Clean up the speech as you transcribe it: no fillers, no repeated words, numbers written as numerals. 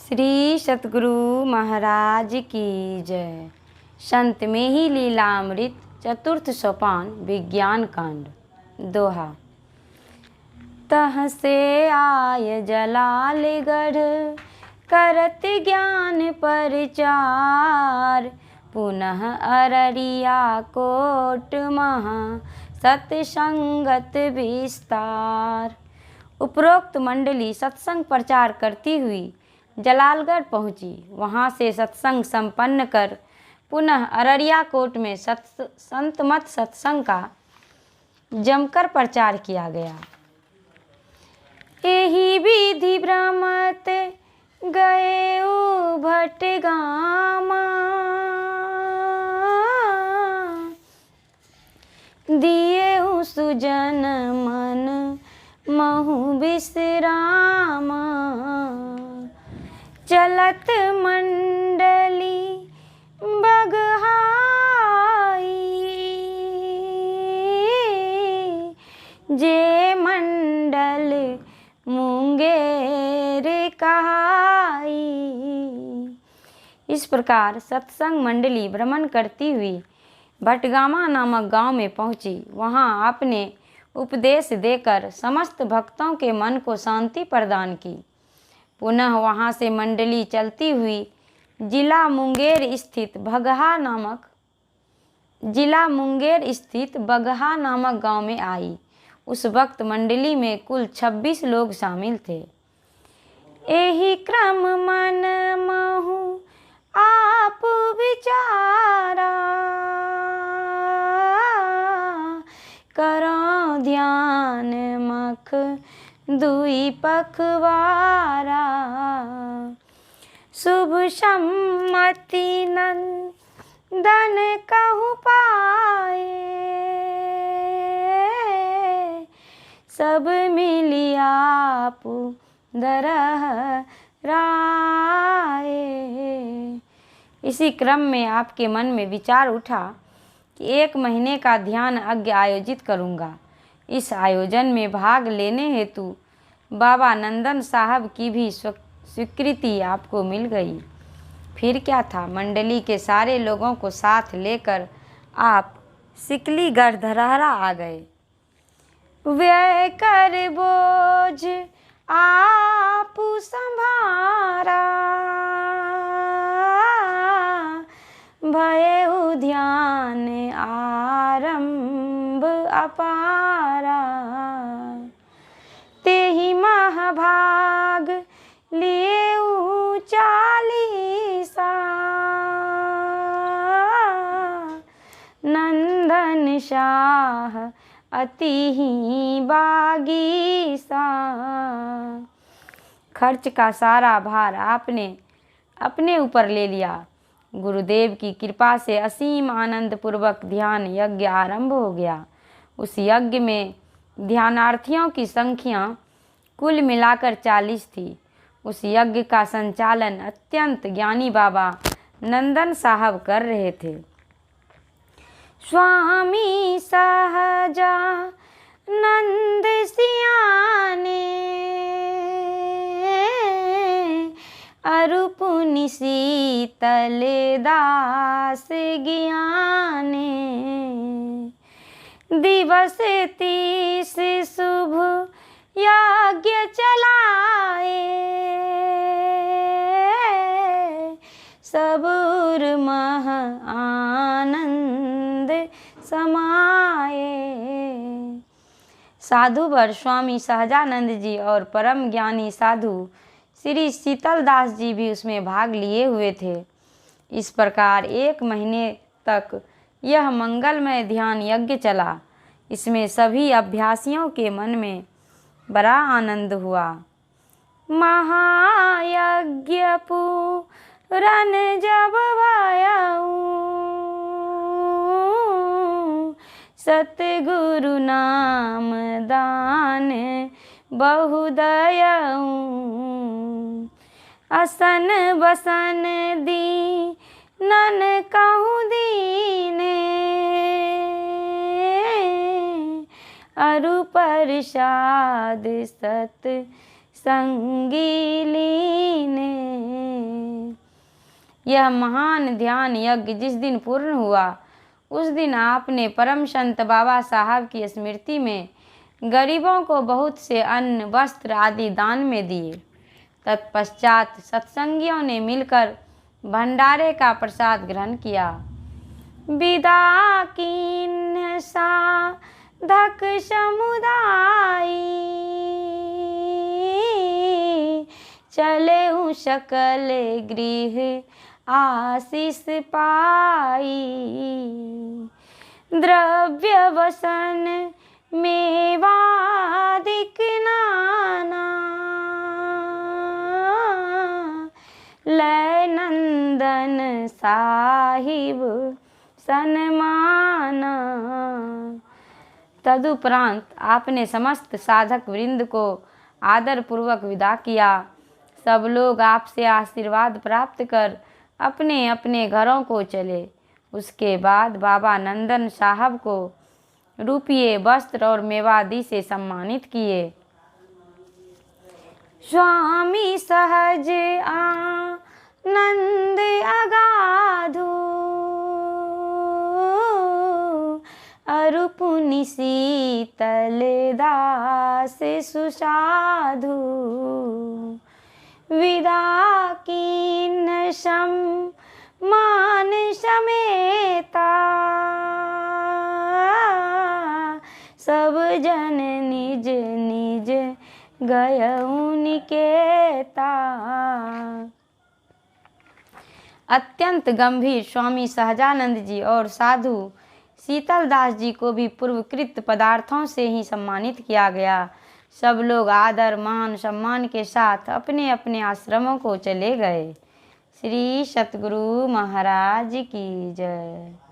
श्री सतगुरु महाराज की जय। संत में ही लीलामृत चतुर्थ सोपान विज्ञान कांड। दोहा। तह से आय जलालगढ़ करत ज्ञान परचार, पुनः अररिया कोट महा सत्संगत विस्तार। उपरोक्त मंडली सत्संग प्रचार करती हुई जलालगढ़ पहुंची। वहां से सत्संग संपन्न कर पुनः अररिया कोट में संत मत सत्संग का जमकर प्रचार किया गया। यही विधि भ्रमत गए भटगामा, दिए सुजन मन महु विश्रामा। चलत मंडली बगहाई, जे मंडल मुंगेर कहाई। इस प्रकार सत्संग मंडली भ्रमण करती हुई भटगामा नामक गांव में पहुंची। वहां आपने उपदेश देकर समस्त भक्तों के मन को शांति प्रदान की। पुनः वहां से मंडली चलती हुई जिला मुंगेर स्थित बगहा नामक गांव में आई। उस वक्त मंडली में कुल 26 लोग शामिल थे। यही क्रम मन महु आप विचारा, करो ध्यान मख दुई पखवारा। शुभ सम्मति नंदन कहु पाए, सब मिली आपु दरह राए। इसी क्रम में आपके मन में विचार उठा कि 1 महीने का ध्यान यज्ञ आयोजित करूँगा। इस आयोजन में भाग लेने हेतु बाबा नंदन साहब की भी स्वीकृति आपको मिल गई। फिर क्या था, मंडली के सारे लोगों को साथ लेकर आप सिकलीगढ़ धरहरा आ गए। व्यय कर बोझ आप संभारा, भय ध्यान आरंभ अपारा। तेहि महाभाग लिए 40, नंदन शाह अति ही बागीसा। खर्च का सारा भार आपने अपने ऊपर ले लिया। गुरुदेव की कृपा से असीम आनंद पूर्वक ध्यान यज्ञ आरंभ हो गया। उस यज्ञ में ध्यानार्थियों की संख्या कुल मिलाकर 40 थी। उस यज्ञ का संचालन अत्यंत ज्ञानी बाबा नंदन साहब कर रहे थे। स्वामी सहजा नंद सियाने, अरुपुनि शीतल दास ज्ञाने। दिवस 30 शुभ यज्ञ चलाए, सबुर मह आनंद समाए। साधुवर स्वामी सहजानंद जी और परम ज्ञानी साधु श्री शीतल दास जी भी उसमें भाग लिए हुए थे। इस प्रकार 1 महीने तक यह मंगलमय ध्यान यज्ञ चला। इसमें सभी अभ्यासियों के मन में बड़ा आनंद हुआ। महायज्ञ पूरन जब भयउ, सतगुरु नाम दान बहुदयउ। असन बसन दीनन कहु दीने, अरु प्रसाद सत संगी लीने। यह महान ध्यान यज्ञ जिस दिन पूर्ण हुआ उस दिन आपने परम संत बाबा साहब की स्मृति में गरीबों को बहुत से अन्न वस्त्र आदि दान में दिए। तत्पश्चात सत्संगियों ने मिलकर भंडारे का प्रसाद ग्रहण किया। विदा कीन्ह साधक समुदायी, चले हूँ सकल गृह आशीष पाई। द्रव्य वसन मेवादिक नाना, लय नंदन साहिब सन्माना। तदुपरांत आपने समस्त साधक वृंद को आदर पूर्वक विदा किया। सब लोग आपसे आशीर्वाद प्राप्त कर अपने अपने घरों को चले। उसके बाद बाबा नंदन साहब को रुपये वस्त्र और मेवादी से सम्मानित किए। स्वामी सहज आनंद अगाधु, अरुपुनि शीतल दास सुसाधु। विदा कीन्ह सम्मान समेता, सब जन निज निज गयउ निकेता। अत्यंत गंभीर स्वामी सहजानंद जी और साधु शीतलदास जी को भी पूर्वकृत पदार्थों से ही सम्मानित किया गया। सब लोग आदर मान सम्मान के साथ अपने अपने आश्रमों को चले गए। श्री सतगुरु महाराज की जय।